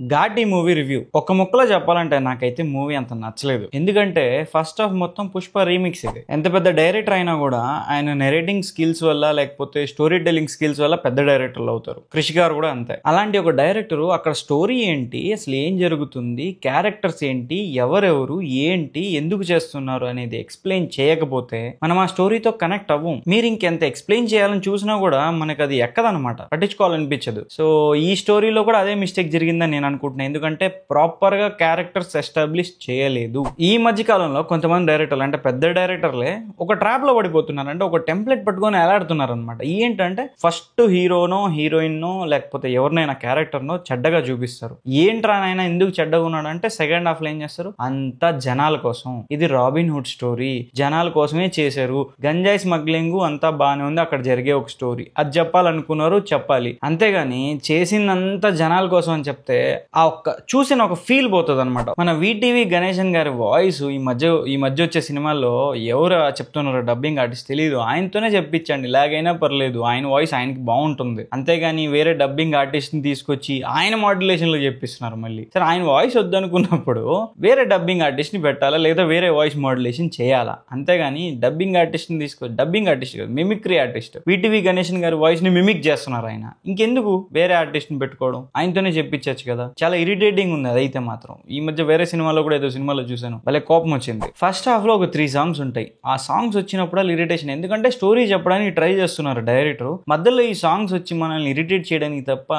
Ghaati movie review ఒక ముక్కలో చెప్పాలంటే నాకైతే మూవీ అంత నచ్చలేదు. ఎందుకంటే ఫస్ట్ హాఫ్ మొత్తం పుష్ప రీమిక్స్. ఇది ఎంత పెద్ద డైరెక్టర్ అయినా కూడా ఆయన నెరేటింగ్ స్కిల్స్ వల్ల లేకపోతే స్టోరీ టెల్లింగ్ స్కిల్స్ వల్ల పెద్ద డైరెక్టర్లు అవుతారు. కృషి గారు కూడా అంతే. అలాంటి ఒక డైరెక్టర్ అక్కడ స్టోరీ ఏంటి, అసలు ఏం జరుగుతుంది, క్యారెక్టర్స్ ఏంటి, ఎవరెవరు ఏంటి, ఎందుకు చేస్తున్నారు అనేది ఎక్స్ప్లెయిన్ చేయకపోతే మనం ఆ స్టోరీతో కనెక్ట్ అవ్వం. మీరు ఇంకెంత ఎక్స్ప్లెయిన్ చేయాలని చూసినా కూడా మనకు అది ఎక్కదనమాట, పట్టించుకోవాలనిపించదు. సో ఈ స్టోరీలో కూడా అదే మిస్టేక్ జరిగిందని నేను అనుకుంటున్నాను. ఎందుకంటే ప్రాపర్ గా క్యారెక్టర్స్ ఎస్టాబ్లిష్ చేయలేదు. ఈ మధ్య కాలంలో కొంతమంది డైరెక్టర్లు అంటే పెద్ద డైరెక్టర్లే ఒక ట్రాప్ లో పడిపోతున్నారు. అంటే ఒక టెంప్లెట్ పట్టుకొని ఎలాడుతున్నారు అనమాట. ఏంటంటే ఫస్ట్ హీరోనో హీరోయిన్నో లేకపోతే ఎవరినైనా క్యారెక్టర్నో చెడ్డగా చూపిస్తారు. ఏంట్రా నాయన ఎందుకు చెడ్డగా ఉన్నాడు అంటే సెకండ్ హాఫ్ లో ఏం చేస్తారు, అంతా జనాల కోసం. ఇది రాబిన్ హుడ్ స్టోరీ, జనాల కోసమే చేశారు. గంజాయి స్మగ్లింగ్ అంతా బాగానే ఉంది, అక్కడ జరిగే ఒక స్టోరీ, అది చెప్పాలనుకున్నారు, చెప్పాలి. అంతేగాని చేసిందంతా జనాల కోసం అని చెప్తే ఆ ఒక్క చూసిన ఒక ఫీల్ పోతుంది అనమాట. మన వీటీవీ గణేశన్ గారి వాయిస్ ఈ మధ్య వచ్చే సినిమాల్లో ఎవరు చెప్తున్నారో డబ్బింగ్ ఆర్టిస్ట్ తెలియదు, ఆయనతోనే చెప్పించండి, లాగైనా పర్లేదు, ఆయన వాయిస్ ఆయనకి బాగుంటుంది. అంతేగాని వేరే డబ్బింగ్ ఆర్టిస్ట్ ని తీసుకొచ్చి ఆయన మాడ్యులేషన్ లో చెప్పిస్తున్నారు. మళ్ళీ సరే ఆయన వాయిస్ వద్దనుకున్నప్పుడు వేరే డబ్బింగ్ ఆర్టిస్ట్ ని పెట్టాలా లేదా వేరే వాయిస్ మాడ్యులేషన్ చేయాలా. అంతేగాని డబ్బింగ్ ఆర్టిస్ట్ ని తీసుకొచ్చి, డబ్బింగ్ ఆర్టిస్ట్ కాదు, మిమిక్రీ ఆర్టిస్ట్, వీటీవీ గణేశన్ గారి వాయిస్ ని మిమిక్ చేస్తున్నారు ఆయన. ఇంకెందుకు వేరే ఆర్టిస్ట్ ని పెట్టుకోవడం, ఆయనతోనే చెప్పించచ్చు కదా. చాలా ఇరిటేటింగ్ ఉంది అదైతే మాత్రం. ఈ మధ్య వేరే సినిమాలో కూడా ఏదో సినిమాలో చూసాను, భలే కోపం వచ్చింది. ఫస్ట్ హాఫ్ లో ఒక 3 సాంగ్స్ ఉంటాయి. ఆ సాంగ్స్ వచ్చినప్పుడు ఇరిటేషన్, ఎందుకంటే స్టోరీ చెప్పడానికి ట్రై చేస్తున్నారు డైరెక్టర్. మధ్యలో ఈ సాంగ్స్ వచ్చి మనల్ని ఇరిటేట్ చేయడానికి తప్ప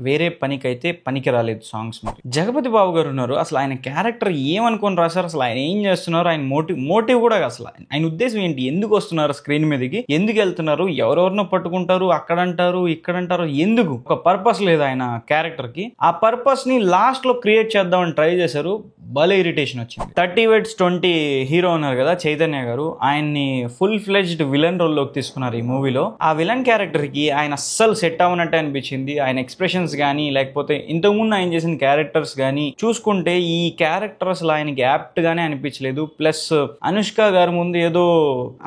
వేరే పనికైతే పనికి రాలేదు సాంగ్స్. మరి జగపతి బాబు గారు ఉన్నారు, అసలు ఆయన క్యారెక్టర్ ఏమనుకొని రాశారు, అసలు ఆయన ఏం చేస్తున్నారు, ఆయన మోటివ్ కూడా అసలు ఆయన ఉద్దేశం ఏంటి, ఎందుకు వస్తున్నారు స్క్రీన్ మీదకి, ఎందుకు వెళ్తున్నారు, ఎవరెవరినో పట్టుకుంటారు, అక్కడంటారు ఇక్కడంటారు, ఎందుకు ఒక పర్పస్ లేదు ఆయన క్యారెక్టర్ కి. ఆ పర్పస్ ని లాస్ట్ లో క్రియేట్ చేద్దామని ట్రై చేశారు, భలే ఇరిటేషన్ వచ్చింది. 30/20 హీరో ఉన్నారు కదా చైతన్య గారు, ఆయన్ని ఫుల్ ఫ్లెడ్జ్డ్ విలన్ రోల్ లోకి తీసుకున్నారు ఈ మూవీలో. ఆ విలన్ క్యారెక్టర్ కి ఆయన అస్సలు సెట్ అవ్వనట్టు అనిపించింది. ఆయన ఎక్స్ప్రెషన్స్ గానీ లేకపోతే ఇంతకుముందు ఆయన చేసిన క్యారెక్టర్స్ గానీ చూసుకుంటే ఈ క్యారెక్టర్ అసలు ఆయనకి యాప్ట్ గానే అనిపించలేదు. ప్లస్ అనుష్క గారి ముందు ఏదో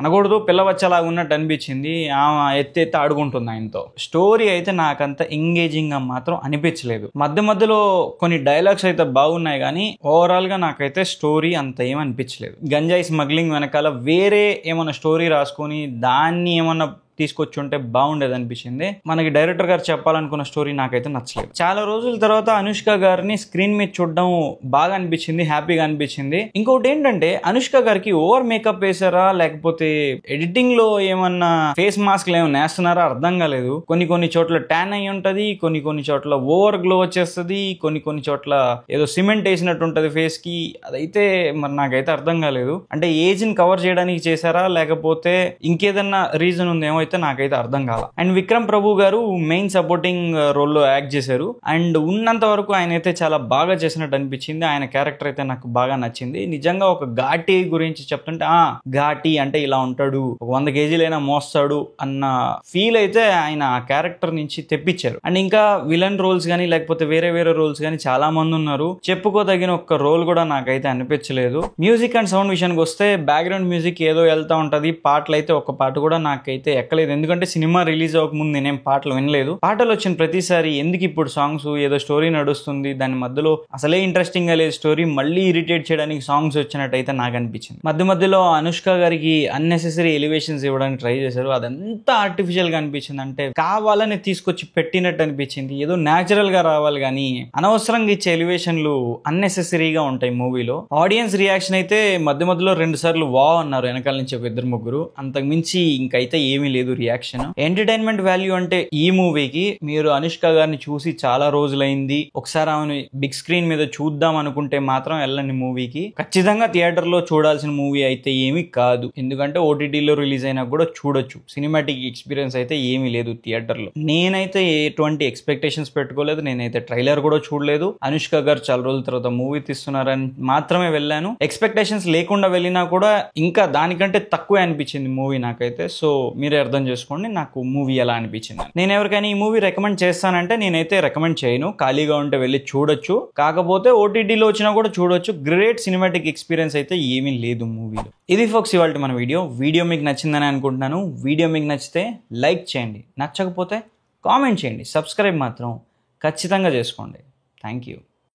అనకూడదు పిల్లవచ్చలాగా ఉన్నట్టు అనిపించింది. ఆమె ఎత్తి ఆడుకుంటుంది ఆయనతో. స్టోరీ అయితే నాకంత ఎంగేజింగ్ గా మాత్రం అనిపించలేదు. మధ్యలో కొన్ని డైలాగ్స్ అయితే బాగున్నాయి కానీ ఓవరాల్ గా నాకైతే స్టోరీ అంత ఏమనిపించలేదు. గంజాయి స్మగ్లింగ్ వెనకాల వేరే ఏమన్నా స్టోరీ రాసుకొని దాన్ని ఏమన్నా తీసుకొచ్చి ఉంటే బాగుండేది అనిపించింది. మనకి డైరెక్టర్ గారు చెప్పాలనుకున్న స్టోరీ నాకైతే నచ్చలేదు. చాలా రోజుల తర్వాత అనుష్క గారిని స్క్రీన్ మీద చూడడం బాగా అనిపించింది, హ్యాపీగా అనిపించింది. ఇంకోటి ఏంటంటే అనుష్క గారికి ఓవర్ మేకప్ వేసారా లేకపోతే ఎడిటింగ్ లో ఏమన్నా ఫేస్ మాస్క్ ఏమన్నా వేస్తున్నారా అర్థం కాలేదు. కొన్ని చోట్ల ట్యాన్ అయి ఉంటది, కొన్ని చోట్ల ఓవర్ గ్లో వచ్చేస్తుంది, కొన్ని చోట్ల ఏదో సిమెంట్ వేసినట్టు ఉంటది ఫేస్ కి. అదైతే మరి నాకైతే అర్థం కాలేదు. అంటే ఏజ్ ని కవర్ చేయడానికి చేశారా లేకపోతే ఇంకేదన్నా రీజన్ ఉందేమో అయితే నాకైతే అర్థం కాల. అండ్ విక్రమ్ ప్రభు గారు మెయిన్ సపోర్టింగ్ రోల్లో యాక్ట్ చేశారు. అండ్ ఉన్నంత వరకు ఆయన అయితే చాలా బాగా చేసినట్టు అనిపించింది. ఆయన క్యారెక్టర్ అయితే నాకు బాగా నచ్చింది. నిజంగా ఒక ఘాటి గురించి చెప్తుంటే ఘాటి అంటే ఇలా ఉంటాడు, 100 కేజీలైనా మోస్తాడు అన్న ఫీల్ అయితే ఆయన ఆ క్యారెక్టర్ నుంచి తెప్పించారు. అండ్ ఇంకా విలన్ రోల్స్ కానీ లేకపోతే వేరే రోల్స్ కానీ చాలా మంది ఉన్నారు. చెప్పుకోదగిన ఒక్క రోల్ కూడా నాకైతే అనిపించలేదు. మ్యూజిక్ అండ్ సౌండ్ విషయానికి వస్తే బ్యాక్గ్రౌండ్ మ్యూజిక్ ఏదో వెళ్తా ఉంటది, పాటలు అయితే ఒక పాట కూడా నాకైతే ఎక్కలేదు. ఎందుకంటే సినిమా రిలీజ్ అవ్వకముందు నేనేం పాటలు వినలేదు. పాటలు వచ్చిన ప్రతిసారి ఎందుకు ఇప్పుడు సాంగ్స్, ఏదో స్టోరీ నడుస్తుంది దాని మధ్యలో అసలే ఇంట్రెస్టింగ్ గా లేదు స్టోరీ, మళ్ళీ ఇరిటేట్ చేయడానికి సాంగ్స్ వచ్చినట్టయితే నాకు అనిపించింది. మధ్యలో అనుష్క గారికి అన్నెసెసరీ ఎలివేషన్స్ ఇవ్వడానికి ట్రై చేశారు. అదంతా ఆర్టిఫిషియల్ గా అనిపించింది. అంటే కావాలని తీసుకొచ్చి పెట్టినట్టు అనిపించింది. ఏదో న్యాచురల్ గా రావాలి కానీ అనవసరంగా ఇచ్చే ఎలివేషన్లు అన్నెసెసరీగా ఉంటాయి మూవీలో. ఆడియన్స్ రియాక్షన్ అయితే మధ్యలో 2 సార్లు వా అన్నారు వెనకాల నుంచి ఒక 2-3. అంతకు మించి ఇంకైతే ఏమీ లేదు రియాక్షన్. ఎంటర్టైన్మెంట్ వాల్యూ అంటే ఈ మూవీకి మీరు అనుష్క గారిని చూసి చాలా రోజులైంది, ఒకసారి ఆమెను బిగ్ స్క్రీన్ మీద చూద్దాం అనుకుంటే మాత్రం వెళ్ళండి మూవీకి. ఖచ్చితంగా థియేటర్ లో చూడాల్సిన మూవీ అయితే ఏమీ కాదు. ఎందుకంటే ఓటీటీలో రిలీజ్ అయినా కూడా చూడొచ్చు. సినిమాటిక్ ఎక్స్పీరియన్స్ అయితే ఏమీ లేదు థియేటర్ లో. నేనైతే ఎటువంటి ఎక్స్పెక్టేషన్స్ పెట్టుకోలేదు. నేనైతే ట్రైలర్ కూడా చూడలేదు. అనుష్క గారు చాలా రోజుల తర్వాత మూవీ తీస్తున్నారని మాత్రమే వెళ్ళాను. ఎక్స్పెక్టేషన్స్ లేకుండా వెళ్ళినా కూడా ఇంకా దానికంటే తక్కువే అనిపించింది మూవీ నాకైతే. సో మీరే అర్థం చేసుకోండి నాకు మూవీ ఎలా అనిపించింది. నేను ఎవరికైనా ఈ మూవీ రికమెండ్ చేస్తానంటే నేనైతే రికమెండ్ చేయను. ఖాళీగా ఉంటే వెళ్ళి చూడొచ్చు. కాకపోతే ఓటీటీలో వచ్చినా కూడా చూడొచ్చు. గ్రేట్ సినిమాటిక్ ఎక్స్పీరియన్స్ అయితే ఏమీ లేదు మూవీలో. ఇది ఫోక్స్ ఇవాళ మన వీడియో మీకు నచ్చిందని అనుకుంటున్నాను. వీడియో మీకు నచ్చితే లైక్ చేయండి, నచ్చకపోతే కామెంట్ చేయండి, సబ్స్క్రైబ్ మాత్రం ఖచ్చితంగా చేసుకోండి. Thank you.